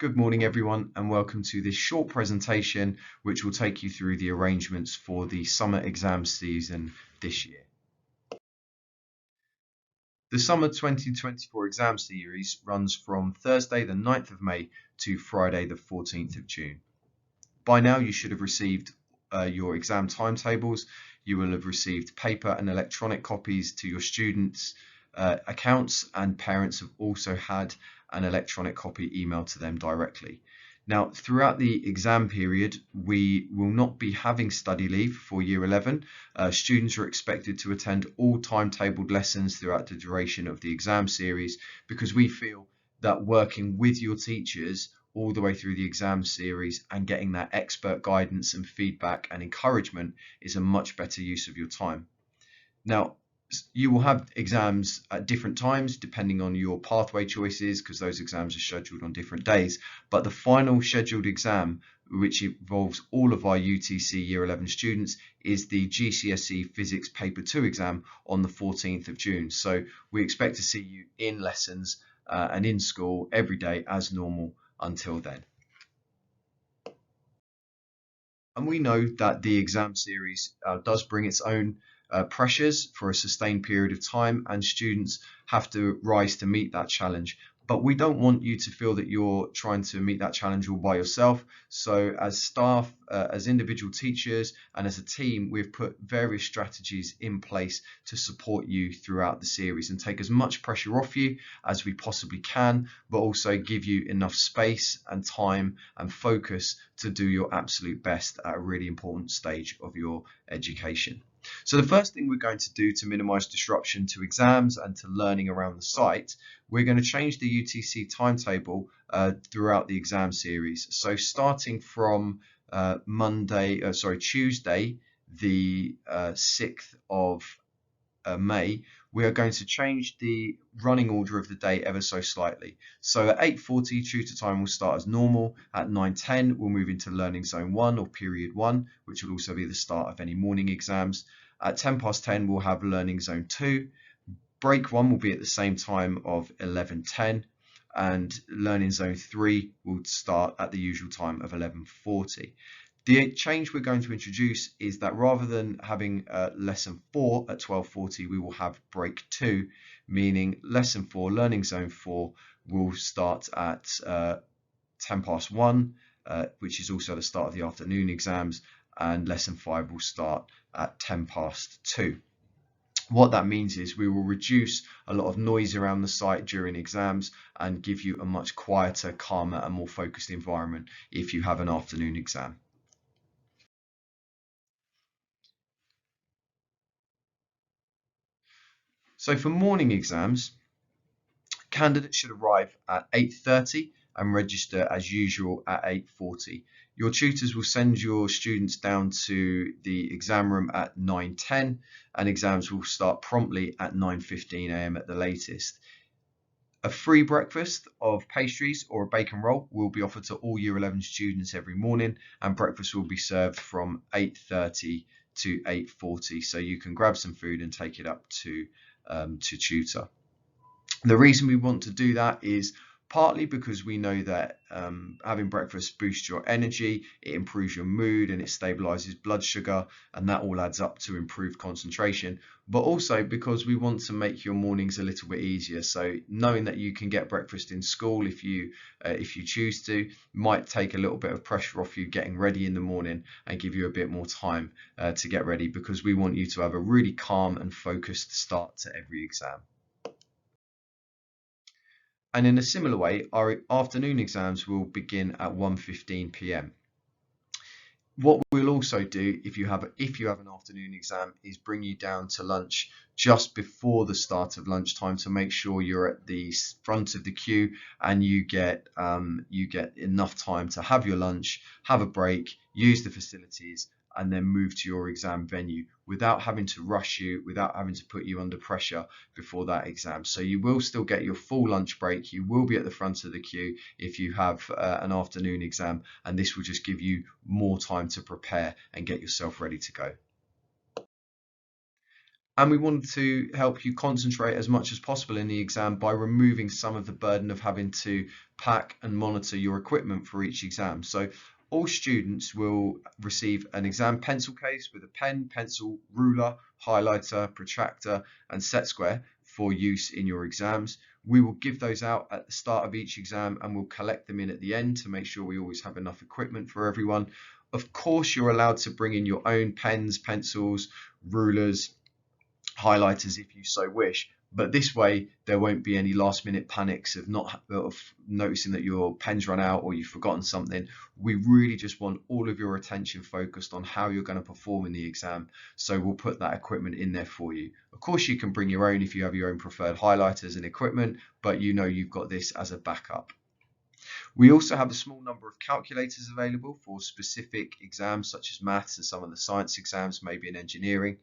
Good morning everyone and welcome to this short presentation which will take you through the arrangements for the summer exam season this year. The summer 2024 exam series runs from Thursday the 9th of May to Friday the 14th of June. By now you should have received your exam timetables. You will have received paper and electronic copies to your students' accounts, and parents have also had an electronic copy emailed to them directly. Now, throughout the exam period, we will not be having study leave for Year 11. Students are expected to attend all timetabled lessons throughout the duration of the exam series, because we feel that working with your teachers all the way through the exam series and getting that expert guidance and feedback and encouragement is a much better use of your time. Now, you will have exams at different times depending on your pathway choices, because those exams are scheduled on different days, but the final scheduled exam, which involves all of our UTC Year 11 students, is the GCSE Physics Paper 2 exam on the 14th of June. So we expect to see you in lessons and in school every day as normal until then. And we know that the exam series does bring its own pressures for a sustained period of time, and students have to rise to meet that challenge. But we don't want you to feel that you're trying to meet that challenge all by yourself. So as staff, as individual teachers, and as a team, we've put various strategies in place to support you throughout the series and take as much pressure off you as we possibly can, but also give you enough space and time and focus to do your absolute best at a really important stage of your education. So the first thing we're going to do to minimize disruption to exams and to learning around the site, we're going to change the UTC timetable throughout the exam series. So starting from Tuesday, the 6th of May, we are going to change the running order of the day ever so slightly. So at 8:40, tutor time will start as normal. At 9:10, we'll move into Learning Zone 1 or Period 1, which will also be the start of any morning exams. At 10:10, we'll have Learning Zone 2. Break 1 will be at the same time of 11:10, and Learning Zone 3 will start at the usual time of 11:40. The change we're going to introduce is that rather than having lesson 4 at 12:40, we will have break 2, meaning lesson 4, Learning Zone 4, will start at 1:10, which is also the start of the afternoon exams, and lesson 5 will start at 2:10. What that means is we will reduce a lot of noise around the site during exams and give you a much quieter, calmer, and more focused environment if you have an afternoon exam. So for morning exams, candidates should arrive at 8:30 and register as usual at 8:40. Your tutors will send your students down to the exam room at 9:10, and exams will start promptly at 9:15 a.m. at the latest. A free breakfast of pastries or a bacon roll will be offered to all Year 11 students every morning, and breakfast will be served from 8:30 to 8:40, so you can grab some food and take it up to tutor. The reason we want to do that is partly because we know that having breakfast boosts your energy, it improves your mood, and it stabilizes blood sugar, and that all adds up to improved concentration, but also because we want to make your mornings a little bit easier. So knowing that you can get breakfast in school if you choose to, might take a little bit of pressure off you getting ready in the morning and give you a bit more time to get ready, because we want you to have a really calm and focused start to every exam. And in a similar way, our afternoon exams will begin at 1:15 p.m. What we'll also do if you have an afternoon exam is bring you down to lunch just before the start of lunchtime to make sure you're at the front of the queue and you get enough time to have your lunch, have a break, use the facilities, and then move to your exam venue without having to rush you, without having to put you under pressure before that exam. So you will still get your full lunch break. You will be at the front of the queue if you have an afternoon exam, and this will just give you more time to prepare and get yourself ready to go. And we wanted to help you concentrate as much as possible in the exam by removing some of the burden of having to pack and monitor your equipment for each exam. So all students will receive an exam pencil case with a pen, pencil, ruler, highlighter, protractor, and set square for use in your exams. We will give those out at the start of each exam, and we'll collect them in at the end to make sure we always have enough equipment for everyone. Of course, you're allowed to bring in your own pens, pencils, rulers, highlighters if you so wish, but this way there won't be any last minute panics of noticing that your pen's run out or you've forgotten something. We really just want all of your attention focused on how you're going to perform in the exam, so we'll put that equipment in there for you. Of course, you can bring your own if you have your own preferred highlighters and equipment, but you know you've got this as a backup. We also have a small number of calculators available for specific exams such as maths and some of the science exams, maybe in engineering.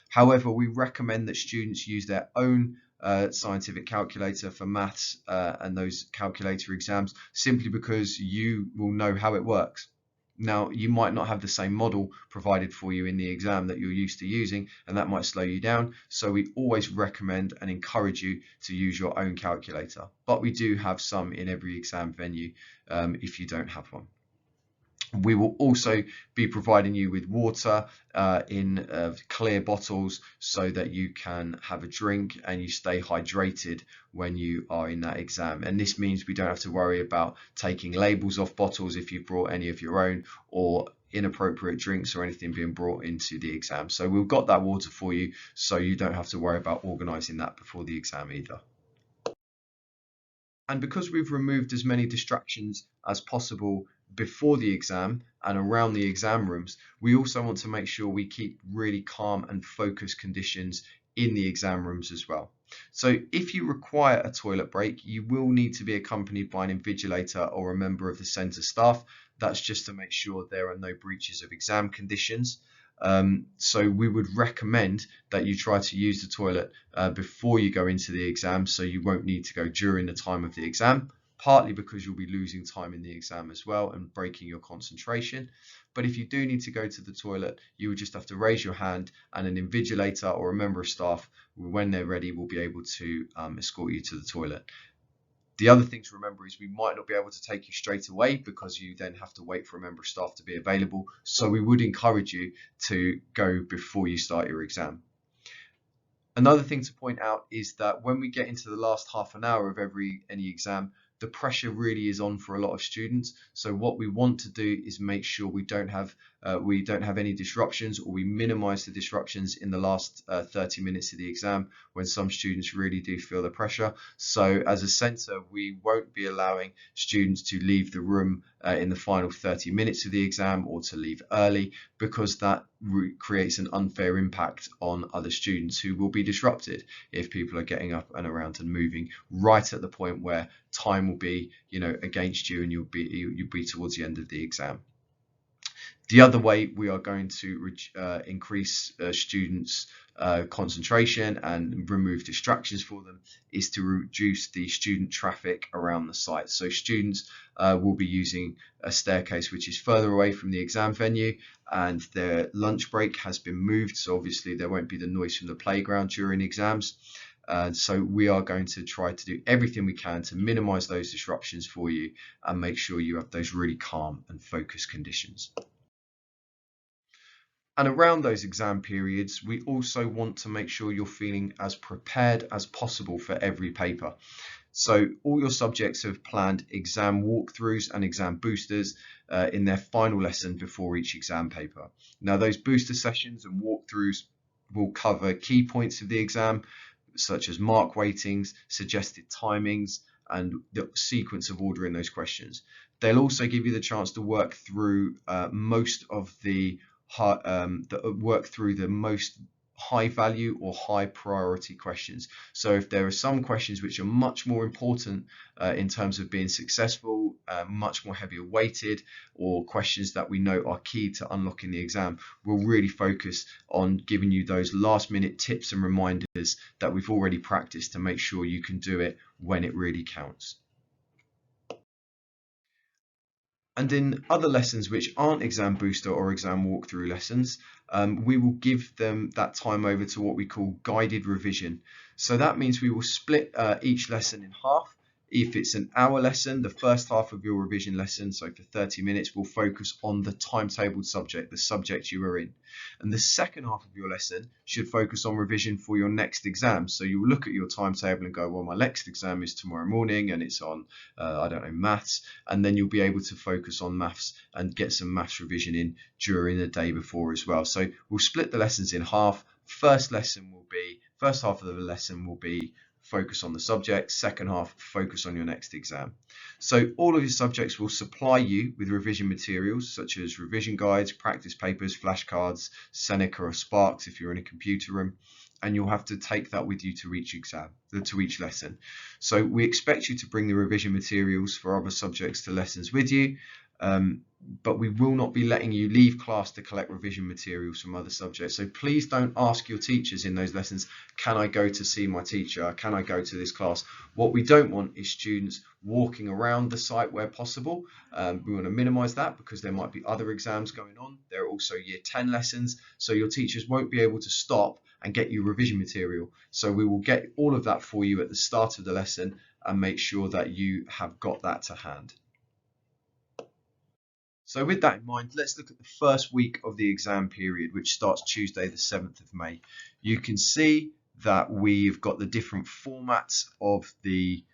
However, we recommend that students use their own scientific calculator for maths and those calculator exams, simply because you will know how it works. Now, you might not have the same model provided for you in the exam that you're used to using, and that might slow you down. So we always recommend and encourage you to use your own calculator. But we do have some in every exam venue if you don't have one. We will also be providing you with water in clear bottles so that you can have a drink and you stay hydrated when you are in that exam. And this means we don't have to worry about taking labels off bottles if you've brought any of your own, or inappropriate drinks or anything being brought into the exam. So we've got that water for you, so you don't have to worry about organising that before the exam either. And because we've removed as many distractions as possible before the exam and around the exam rooms, we also want to make sure we keep really calm and focused conditions in the exam rooms as well. So if you require a toilet break, you will need to be accompanied by an invigilator or a member of the centre staff. That's just to make sure there are no breaches of exam conditions. So we would recommend that you try to use the toilet before you go into the exam, so you won't need to go during the time of the exam, partly because you'll be losing time in the exam as well and breaking your concentration. But if you do need to go to the toilet, you would just have to raise your hand, and an invigilator or a member of staff, when they're ready, will be able to escort you to the toilet. The other thing to remember is we might not be able to take you straight away, because you then have to wait for a member of staff to be available. So we would encourage you to go before you start your exam. Another thing to point out is that when we get into the last half an hour of any exam, the pressure really is on for a lot of students. So what we want to do is make sure we don't have any disruptions, or we minimize the disruptions in the last 30 minutes of the exam, when some students really do feel the pressure. So as a centre, we won't be allowing students to leave the room in the final 30 minutes of the exam, or to leave early, because that creates an unfair impact on other students who will be disrupted if people are getting up and around and moving right at the point where time will be, against you, and you'll be towards the end of the exam. The other way we are going to increase students' concentration and remove distractions for them is to reduce the student traffic around the site. So students will be using a staircase which is further away from the exam venue, and their lunch break has been moved, so obviously there won't be the noise from the playground during exams. So we are going to try to do everything we can to minimize those disruptions for you and make sure you have those really calm and focused conditions. And around those exam periods, we also want to make sure you're feeling as prepared as possible for every paper. So all your subjects have planned exam walkthroughs and exam boosters in their final lesson before each exam paper. Now, those booster sessions and walkthroughs will cover key points of the exam, such as mark weightings, suggested timings, and the sequence of ordering those questions. They'll also give you the chance to work through the most high value or high priority questions. So if there are some questions which are much more important in terms of being successful, much more heavier weighted, or questions that we know are key to unlocking the exam, we'll really focus on giving you those last minute tips and reminders that we've already practiced to make sure you can do it when it really counts. And in other lessons which aren't exam booster or exam walkthrough lessons, we will give them that time over to what we call guided revision. So that means we will split each lesson in half. If it's an hour lesson, the first half of your revision lesson, so for 30 minutes, will focus on the timetabled subject, the subject you are in. And the second half of your lesson should focus on revision for your next exam. So you will look at your timetable and go, well, my next exam is tomorrow morning and it's on, I don't know, maths. And then you'll be able to focus on maths and get some maths revision in during the day before as well. So we'll split the lessons in half. First half of the lesson will be focus on the subject, second half focus on your next exam. So all of your subjects will supply you with revision materials such as revision guides, practice papers, flashcards, Seneca or Sparks if you're in a computer room, and you'll have to take that with you to each lesson. So we expect you to bring the revision materials for other subjects to lessons with you, but we will not be letting you leave class to collect revision materials from other subjects. So please don't ask your teachers in those lessons, can I go to see my teacher? Can I go to this class? What we don't want is students walking around the site where possible. We want to minimize that because there might be other exams going on. There are also year 10 lessons, so your teachers won't be able to stop and get you revision material. So we will get all of that for you at the start of the lesson and make sure that you have got that to hand. So with that in mind, let's look at the first week of the exam period, which starts Tuesday the 7th of May. You can see that we've got the different formats of the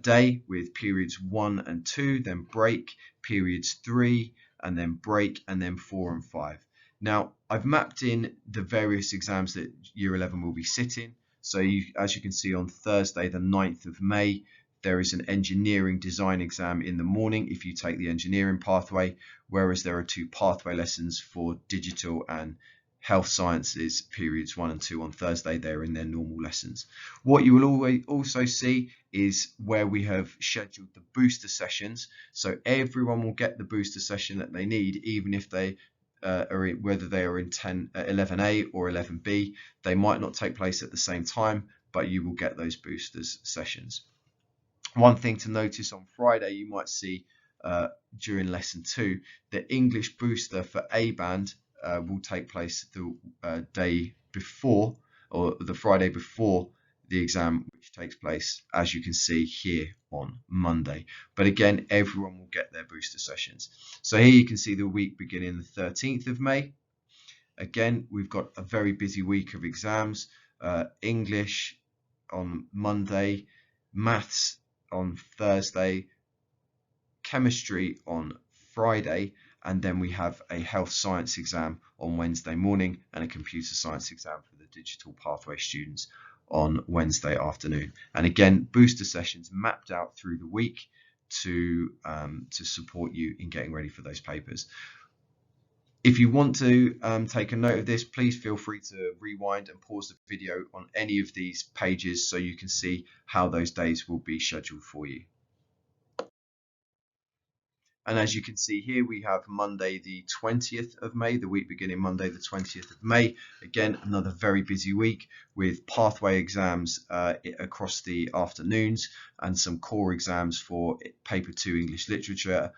day with periods 1 and 2, then break, periods 3, and then break, and then 4 and 5. Now, I've mapped in the various exams that Year 11 will be sitting. So as you can see on Thursday the 9th of May, there is an engineering design exam in the morning if you take the engineering pathway, whereas there are 2 pathway lessons for digital and health sciences periods 1 and 2 on Thursday. They're in their normal lessons. What you will always also see is where we have scheduled the booster sessions. So everyone will get the booster session that they need, even if they whether they are in 11A or 11B. They might not take place at the same time, but you will get those boosters sessions. One thing to notice on Friday, you might see during lesson 2, the English booster for A band will take place the day before, or the Friday before the exam, which takes place, as you can see here, on Monday. But again, everyone will get their booster sessions. So here you can see the week beginning the 13th of May. Again, we've got a very busy week of exams. English on Monday, maths on Thursday, chemistry on Friday, and then we have a health science exam on Wednesday morning and a computer science exam for the digital pathway students on Wednesday afternoon. And again, booster sessions mapped out through the week to support you in getting ready for those papers. If you want to take a note of this, please feel free to rewind and pause the video on any of these pages so you can see how those days will be scheduled for you. And as you can see here, we have Monday the 20th of May, the week beginning Monday the 20th of May. Again, another very busy week with pathway exams across the afternoons and some core exams for paper 2 English literature,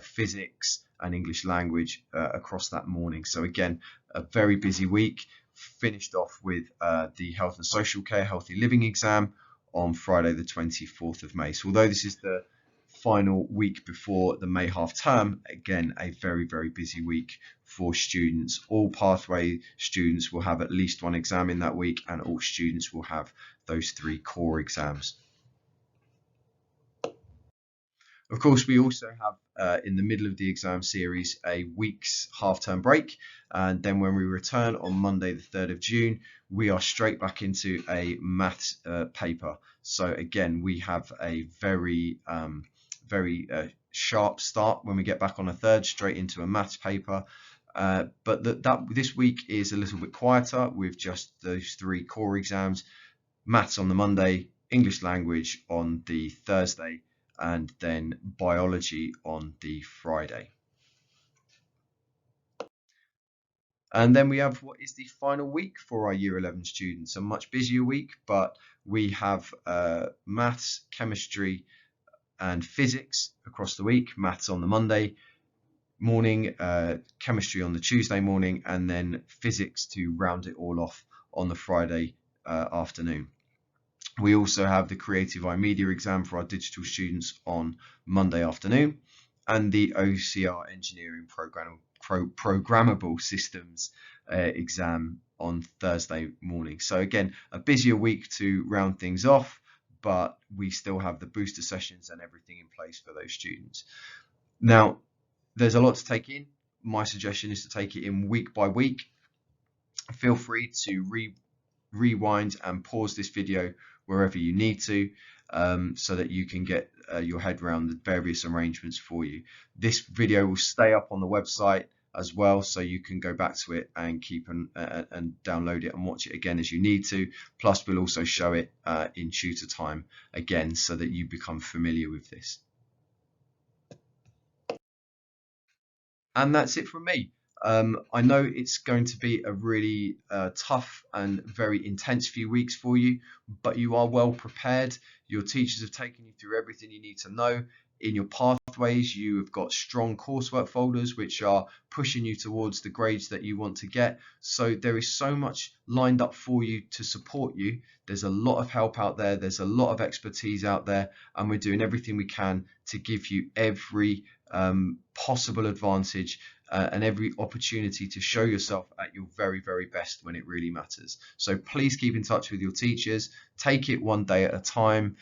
physics and English language across that morning. So again, a very busy week, finished off with the health and social care healthy living exam on Friday the 24th of May. So although this is the final week before the May half term, again, a very, very busy week for students. All pathway students will have at least one exam in that week, and all students will have those 3 core exams. Of course, we also have in the middle of the exam series a week's half-term break, and then when we return on Monday the 3rd of June, we are straight back into a maths paper. So again, we have a very sharp start when we get back on a 3rd, straight into a maths paper. But this week is a little bit quieter with just those 3 core exams: maths on the Monday, English language on the Thursday, and then biology on the Friday. And then we have what is the final week for our Year 11 students, a much busier week, but we have maths, chemistry and physics across the week. Maths on the Monday, morning, chemistry on the Tuesday morning, and then physics to round it all off on the Friday afternoon. We also have the Creative iMedia exam for our digital students on Monday afternoon, and the OCR Engineering Programmable Systems exam on Thursday morning. So again, a busier week to round things off, but we still have the booster sessions and everything in place for those students. Now, there's a lot to take in. My suggestion is to take it in week by week. Feel free to rewind and pause this video wherever you need to, so that you can get your head around the various arrangements for you. This video will stay up on the website as well, so you can go back to it and keep and download it and watch it again as you need to. Plus, we'll also show it in tutor time again, so that you become familiar with this. And that's it from me. I know it's going to be a really tough and very intense few weeks for you, but you are well prepared. Your teachers have taken you through everything you need to know. In your pathways, you have got strong coursework folders which are pushing you towards the grades that you want to get. So there is so much lined up for you to support you. There's a lot of help out there. There's a lot of expertise out there, and we're doing everything we can to give you every possible advantage and every opportunity to show yourself at your very, very best when it really matters. So please keep in touch with your teachers, take it one day at a time,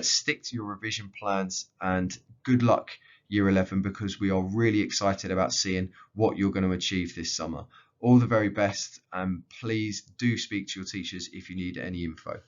stick to your revision plans, and good luck Year 11, because we are really excited about seeing what you're going to achieve this summer. All the very best, and please do speak to your teachers if you need any info.